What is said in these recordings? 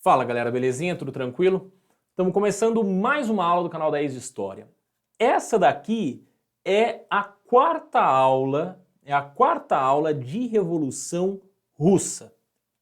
Fala galera, belezinha? Tudo tranquilo? Estamos começando mais uma aula do canal 10 de História. Essa daqui é a quarta aula de Revolução Russa.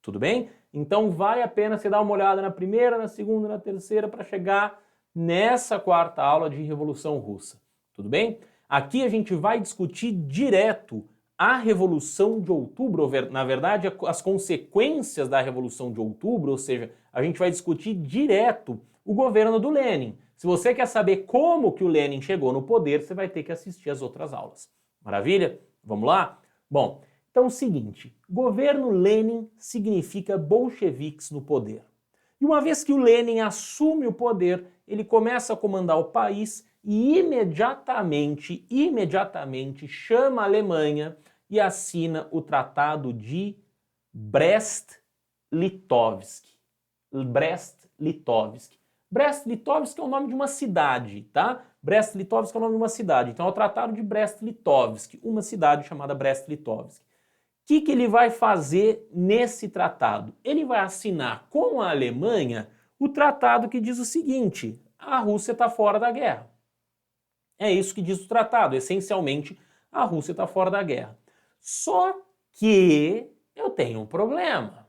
Tudo bem? Então vale a pena você dar uma olhada na primeira, na segunda, na terceira para chegar nessa quarta aula de Revolução Russa. Tudo bem? Aqui a gente vai discutir direto a Revolução de Outubro, na verdade, as consequências da Revolução de Outubro, ou seja, a gente vai discutir direto o governo do Lenin. Se você quer saber como que o Lenin chegou no poder, você vai ter que assistir as outras aulas. Maravilha? Vamos lá? Bom, então é o seguinte, governo Lenin significa bolcheviques no poder. E uma vez que o Lenin assume o poder, ele começa a comandar o país e imediatamente chama a Alemanha e assina o Tratado de Brest-Litovsk. Brest-Litovsk. Brest-Litovsk é o nome de uma cidade, tá? Brest-Litovsk é o nome de uma cidade. Então é o Tratado de Brest-Litovsk, uma cidade chamada Brest-Litovsk. O que ele vai fazer nesse tratado? Ele vai assinar com a Alemanha o tratado que diz o seguinte: a Rússia está fora da guerra. É isso que diz o tratado. Essencialmente, a Rússia está fora da guerra. Só que eu tenho um problema.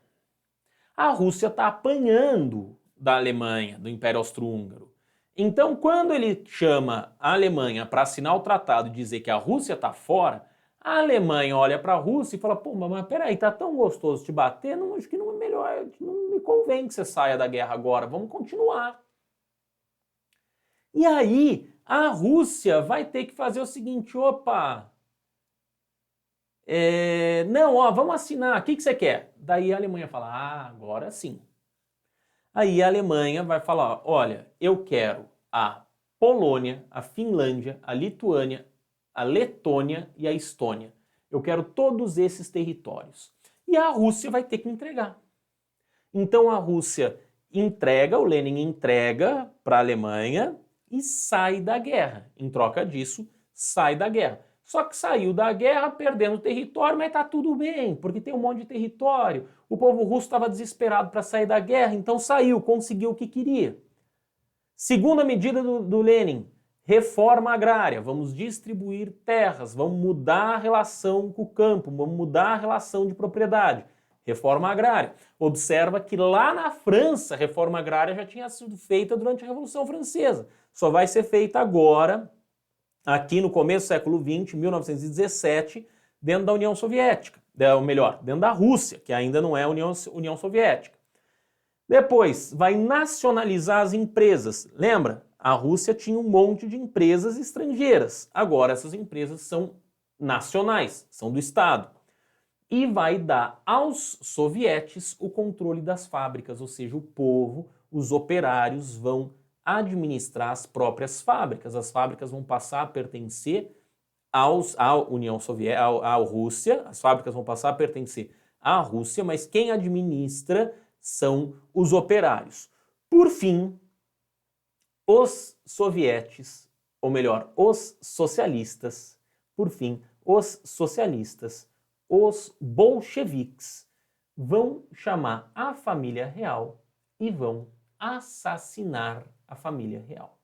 A Rússia está apanhando da Alemanha, do Império Austro-Húngaro. Então, quando ele chama a Alemanha para assinar o tratado e dizer que a Rússia está fora, a Alemanha olha para a Rússia e fala: pô, mas peraí, tá tão gostoso te bater, acho que não é melhor, não me convém que você saia da guerra agora, vamos continuar. E aí, a Rússia vai ter que fazer o seguinte: opa, vamos assinar, o que você quer? Daí a Alemanha fala: agora sim. Aí a Alemanha vai falar: olha, eu quero a Polônia, a Finlândia, a Lituânia, a Letônia e a Estônia. Eu quero todos esses territórios. E a Rússia vai ter que entregar. Então a Rússia entrega, o Lenin entrega para a Alemanha e sai da guerra. Em troca disso, sai da guerra. Só que saiu da guerra perdendo território, mas tá tudo bem, porque tem um monte de território. O povo russo estava desesperado para sair da guerra, então saiu, conseguiu o que queria. Segunda medida do Lenin: reforma agrária. Vamos distribuir terras, vamos mudar a relação com o campo, vamos mudar a relação de propriedade. Reforma agrária. Observa que lá na França, a reforma agrária já tinha sido feita durante a Revolução Francesa. Só vai ser feita agora, aqui no começo do século XX, 1917, dentro da União Soviética. Ou melhor, dentro da Rússia, que ainda não é União Soviética. Depois, vai nacionalizar as empresas. Lembra? A Rússia tinha um monte de empresas estrangeiras. Agora essas empresas são nacionais, são do Estado. E vai dar aos sovietes o controle das fábricas, ou seja, o povo, os operários vão administrar as próprias fábricas. As fábricas vão passar a pertencer à União Soviética, à Rússia. As fábricas vão passar a pertencer à Rússia, mas quem administra são os operários. Por fim, os sovietes, ou melhor, os socialistas, os bolcheviques, vão chamar a família real e vão assassinar a família real.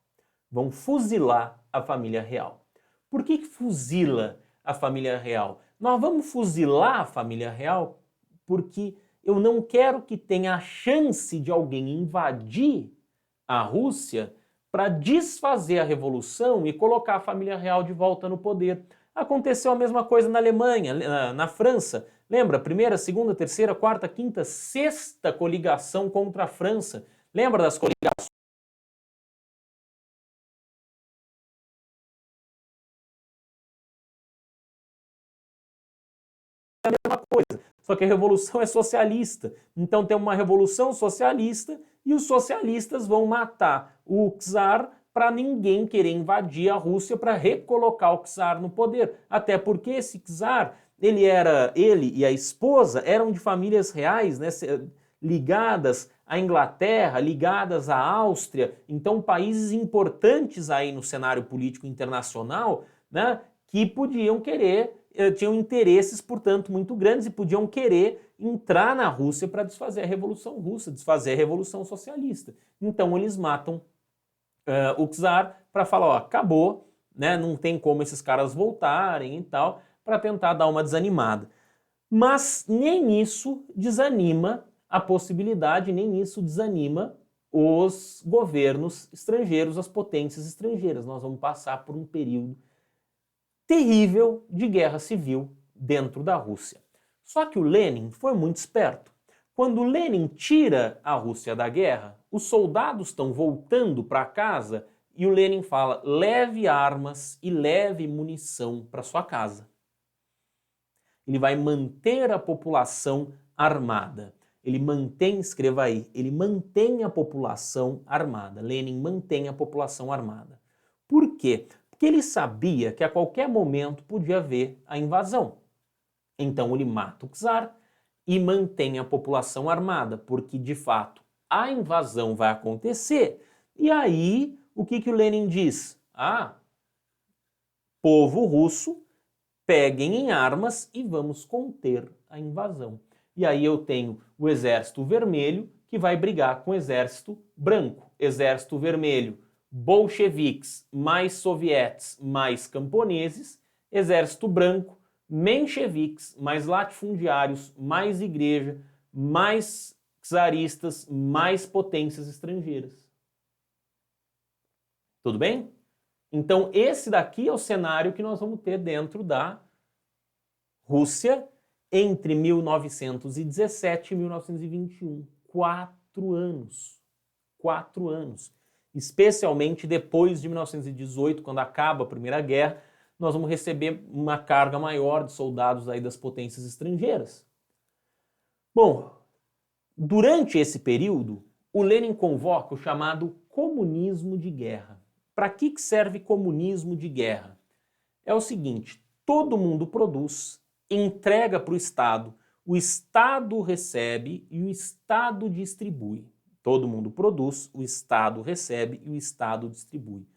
Vão fuzilar a família real. Por que fuzila a família real? Nós vamos fuzilar a família real porque eu não quero que tenha a chance de alguém invadir a Rússia para desfazer a revolução e colocar a família real de volta no poder. Aconteceu a mesma coisa na Alemanha, na França. Lembra? Primeira, segunda, terceira, quarta, quinta, sexta coligação contra a França. Lembra das coligações? É a mesma coisa, só que a revolução é socialista. Então tem uma revolução socialista e os socialistas vão matar o czar para ninguém querer invadir a Rússia para recolocar o czar no poder. Até porque esse czar, ele e a esposa eram de famílias reais, né, ligadas à Inglaterra, ligadas à Áustria, então países importantes aí no cenário político internacional, né, que podiam querer, tinham interesses, portanto, muito grandes e podiam querer entrar na Rússia para desfazer a Revolução Russa, desfazer a Revolução Socialista. Então eles matam o czar para falar, ó, acabou, né? Não tem como esses caras voltarem e tal, para tentar dar uma desanimada. Mas nem isso desanima a possibilidade, nem isso desanima os governos estrangeiros, as potências estrangeiras. Nós vamos passar por um período terrível de guerra civil dentro da Rússia. Só que o Lenin foi muito esperto. Quando Lenin tira a Rússia da guerra, os soldados estão voltando para casa e o Lenin fala: leve armas e leve munição para sua casa. Ele vai manter a população armada. Ele mantém, escreva aí, ele mantém a população armada. Lenin mantém a população armada. Por quê? Porque ele sabia que a qualquer momento podia haver a invasão. Então ele mata o czar e mantém a população armada, porque de fato a invasão vai acontecer. E aí, o que o Lenin diz? Ah, povo russo, peguem em armas e vamos conter a invasão. E aí eu tenho o Exército Vermelho que vai brigar com o Exército Branco. Exército Vermelho, bolcheviques, mais sovietes, mais camponeses. Exército Branco, mencheviques, mais latifundiários, mais igreja, mais czaristas, mais potências estrangeiras. Tudo bem? Então esse daqui é o cenário que nós vamos ter dentro da Rússia entre 1917 e 1921. 4 anos. 4 anos. Especialmente depois de 1918, quando acaba a Primeira Guerra, nós vamos receber uma carga maior de soldados aí das potências estrangeiras. Bom, durante esse período, o Lenin convoca o chamado comunismo de guerra. Para que serve comunismo de guerra? É o seguinte, todo mundo produz, entrega para o Estado recebe e o Estado distribui. Todo mundo produz, o Estado recebe e o Estado distribui.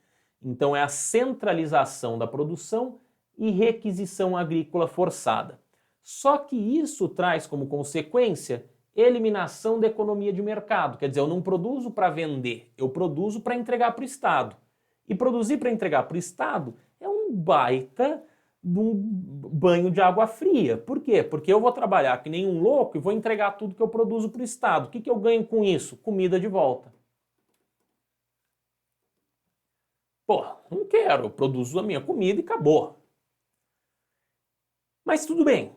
Então é a centralização da produção e requisição agrícola forçada. Só que isso traz como consequência eliminação da economia de mercado. Quer dizer, eu não produzo para vender, eu produzo para entregar para o Estado. E produzir para entregar para o Estado é um baita de um banho de água fria. Por quê? Porque eu vou trabalhar que nem um louco e vou entregar tudo que eu produzo para o Estado. O que eu ganho com isso? Comida de volta. Pô, não quero, eu produzo a minha comida e acabou. Mas tudo bem,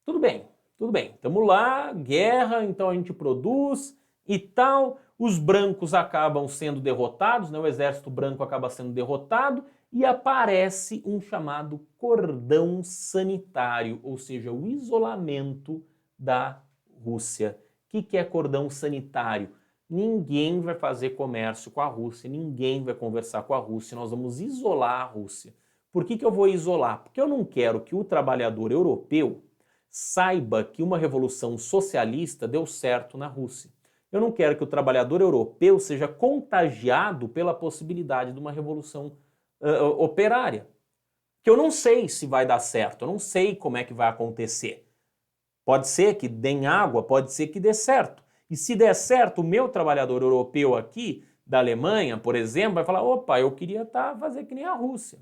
tudo bem, tudo bem. Estamos lá, guerra, então a gente produz e tal. Os brancos acabam sendo derrotados, né? O exército branco acaba sendo derrotado e aparece um chamado cordão sanitário, ou seja, o isolamento da Rússia. O que é cordão sanitário? Ninguém vai fazer comércio com a Rússia, ninguém vai conversar com a Rússia, nós vamos isolar a Rússia. Por que eu vou isolar? Porque eu não quero que o trabalhador europeu saiba que uma revolução socialista deu certo na Rússia. Eu não quero que o trabalhador europeu seja contagiado pela possibilidade de uma revolução operária. Que eu não sei se vai dar certo, eu não sei como é que vai acontecer. Pode ser que dê água, pode ser que dê certo. E se der certo, o meu trabalhador europeu aqui, da Alemanha, por exemplo, vai falar, opa, eu queria fazer que nem a Rússia.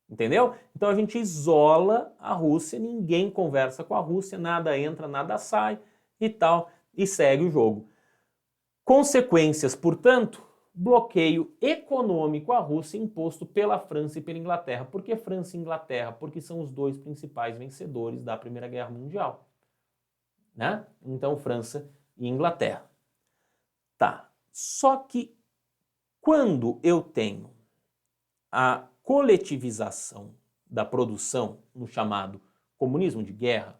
Entendeu? Então a gente isola a Rússia, ninguém conversa com a Rússia, nada entra, nada sai e tal, e segue o jogo. Consequências, portanto, bloqueio econômico à Rússia imposto pela França e pela Inglaterra. Por que França e Inglaterra? Porque são os dois principais vencedores da Primeira Guerra Mundial. Né? Então, França e Inglaterra. Tá. Só que quando eu tenho a coletivização da produção no chamado comunismo de guerra,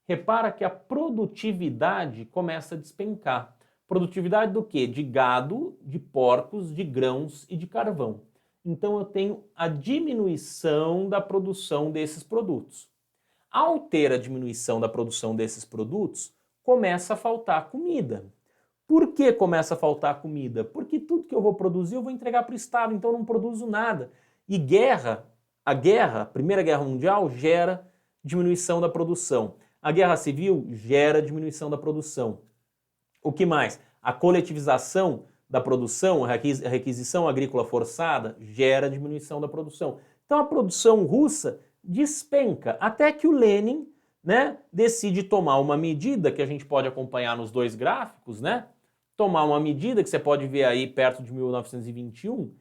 repara que a produtividade começa a despencar. Produtividade do quê? De gado, de porcos, de grãos e de carvão. Então eu tenho a diminuição da produção desses produtos. Ao ter a diminuição da produção desses produtos, começa a faltar comida. Por que começa a faltar comida? Porque tudo que eu vou produzir eu vou entregar para o Estado, então eu não produzo nada. E a Primeira Guerra Mundial gera diminuição da produção. A guerra civil gera diminuição da produção. O que mais? A coletivização da produção, a requisição agrícola forçada, gera diminuição da produção. Então a produção russa despenca, até que o Lenin, né, decide tomar uma medida que a gente pode acompanhar nos dois gráficos, né? Tomar uma medida que você pode ver aí perto de 1921,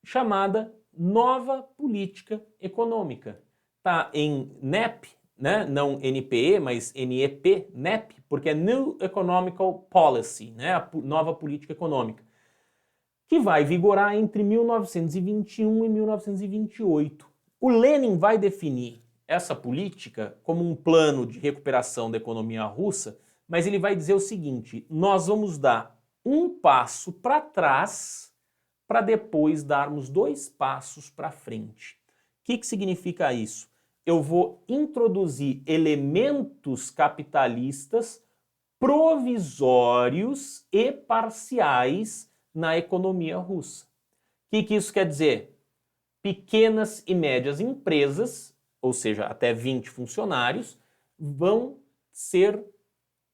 chamada Nova Política Econômica. Está em NEP, né? Não NPE, mas NEP, NEP, porque é New Economical Policy, né? A nova política econômica, que vai vigorar entre 1921 e 1928. O Lenin vai definir essa política como um plano de recuperação da economia russa, mas ele vai dizer o seguinte: nós vamos dar um passo para trás para depois darmos 2 passos para frente. O que significa isso? Eu vou introduzir elementos capitalistas provisórios e parciais na economia russa. O que isso quer dizer? Pequenas e médias empresas, ou seja, até 20 funcionários, vão ser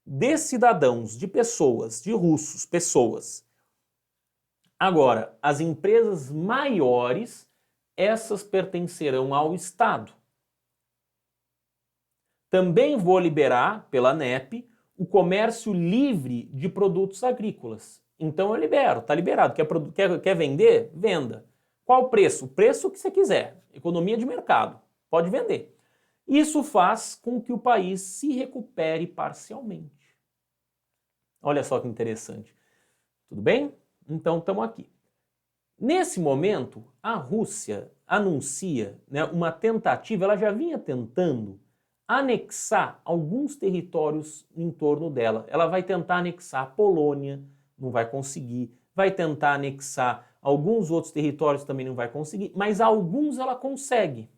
de cidadãos, de pessoas, de russos, pessoas. Agora, as empresas maiores, essas pertencerão ao Estado. Também vou liberar, pela NEP, o comércio livre de produtos agrícolas. Então eu libero, está liberado. Quer vender? Venda. Qual o preço? O preço que você quiser. Economia de mercado. Pode vender. Isso faz com que o país se recupere parcialmente. Olha só que interessante. Tudo bem? Então estamos aqui. Nesse momento, a Rússia anuncia, né, uma tentativa, ela já vinha tentando anexar alguns territórios em torno dela. Ela vai tentar anexar a Polônia, não vai conseguir. Vai tentar anexar alguns outros territórios, também não vai conseguir. Mas alguns ela consegue.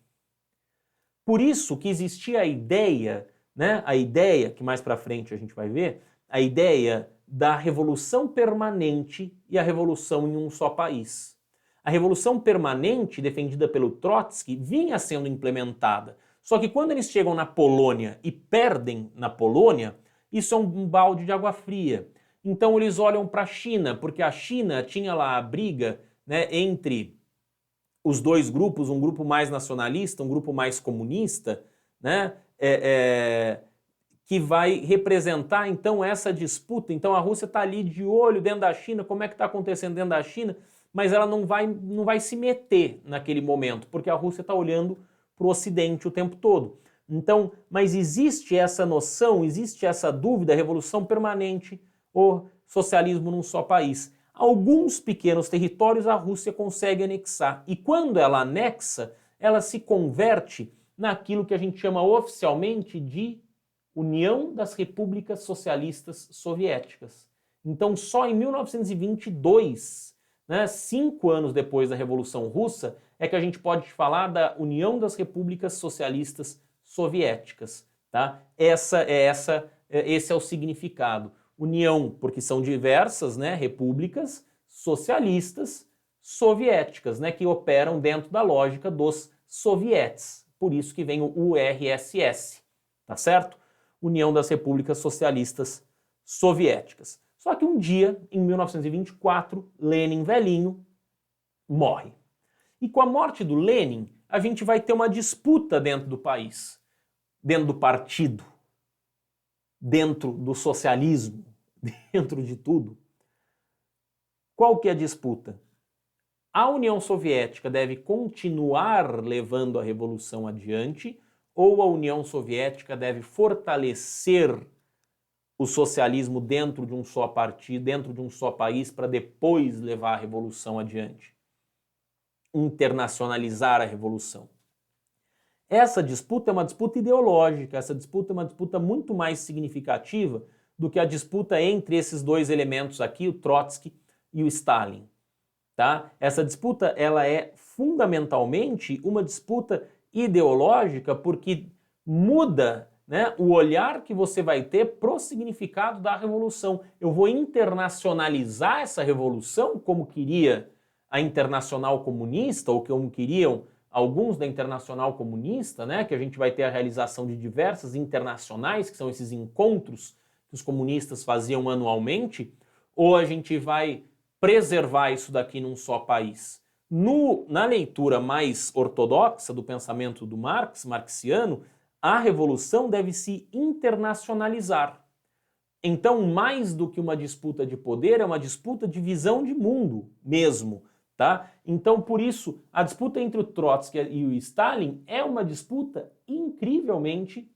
Por isso que existia a ideia, né, a ideia, que mais para frente a gente vai ver, a ideia da revolução permanente e a revolução em um só país. A revolução permanente, defendida pelo Trotsky, vinha sendo implementada. Só que quando eles chegam na Polônia e perdem na Polônia, isso é um balde de água fria. Então eles olham para a China, porque a China tinha lá a briga, né, entre os dois grupos, um grupo mais nacionalista, um grupo mais comunista, né, que vai representar então essa disputa. Então a Rússia está ali de olho dentro da China, como é que está acontecendo dentro da China, mas ela não vai se meter naquele momento, porque a Rússia está olhando para o Ocidente o tempo todo. Então, mas existe essa noção, existe essa dúvida, revolução permanente ou socialismo num só país. Alguns pequenos territórios a Rússia consegue anexar, e quando ela anexa, ela se converte naquilo que a gente chama oficialmente de União das Repúblicas Socialistas Soviéticas. Então, só em 1922, né, 5 anos depois da Revolução Russa, é que a gente pode falar da União das Repúblicas Socialistas Soviéticas. Tá? Esse é o significado. União, porque são diversas, né, repúblicas socialistas soviéticas, né, que operam dentro da lógica dos sovietes. Por isso que vem o URSS, tá certo? União das Repúblicas Socialistas Soviéticas. Só que um dia, em 1924, Lenin, velhinho, morre. E com a morte do Lenin, a gente vai ter uma disputa dentro do país, dentro do partido, dentro do socialismo, dentro de tudo. Qual que é a disputa? A União Soviética deve continuar levando a revolução adiante ou a União Soviética deve fortalecer o socialismo dentro de um só partido, dentro de um só país, para depois levar a revolução adiante? Internacionalizar a revolução. Essa disputa é uma disputa ideológica, essa disputa é uma disputa muito mais significativa do que a disputa entre esses dois elementos aqui, o Trotsky e o Stalin. Tá? Essa disputa ela é fundamentalmente uma disputa ideológica porque muda, né, o olhar que você vai ter pro significado da revolução. Eu vou internacionalizar essa revolução como queria a Internacional Comunista ou como queriam alguns da Internacional Comunista, né, que a gente vai ter a realização de diversas internacionais, que são esses encontros que os comunistas faziam anualmente, ou a gente vai preservar isso daqui num só país? Na leitura mais ortodoxa do pensamento do Marx, marxiano, a revolução deve se internacionalizar. Então, mais do que uma disputa de poder, é uma disputa de visão de mundo mesmo, tá? Então, por isso, a disputa entre o Trotsky e o Stalin é uma disputa incrivelmente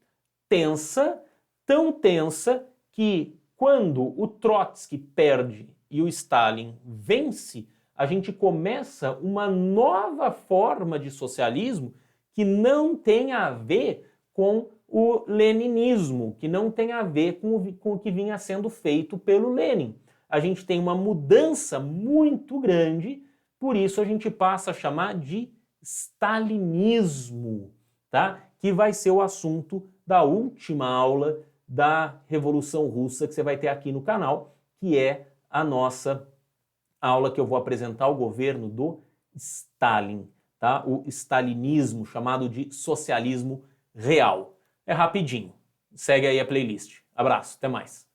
tensa, tão tensa que quando o Trotsky perde e o Stalin vence, a gente começa uma nova forma de socialismo que não tem a ver com o leninismo, que não tem a ver com o que vinha sendo feito pelo Lenin. A gente tem uma mudança muito grande, por isso a gente passa a chamar de stalinismo, tá? Que vai ser o assunto da última aula da Revolução Russa que você vai ter aqui no canal, que é a nossa aula que eu vou apresentar o governo do Stalin, tá? O stalinismo, chamado de socialismo real. É rapidinho. Segue aí a playlist. Abraço, até mais.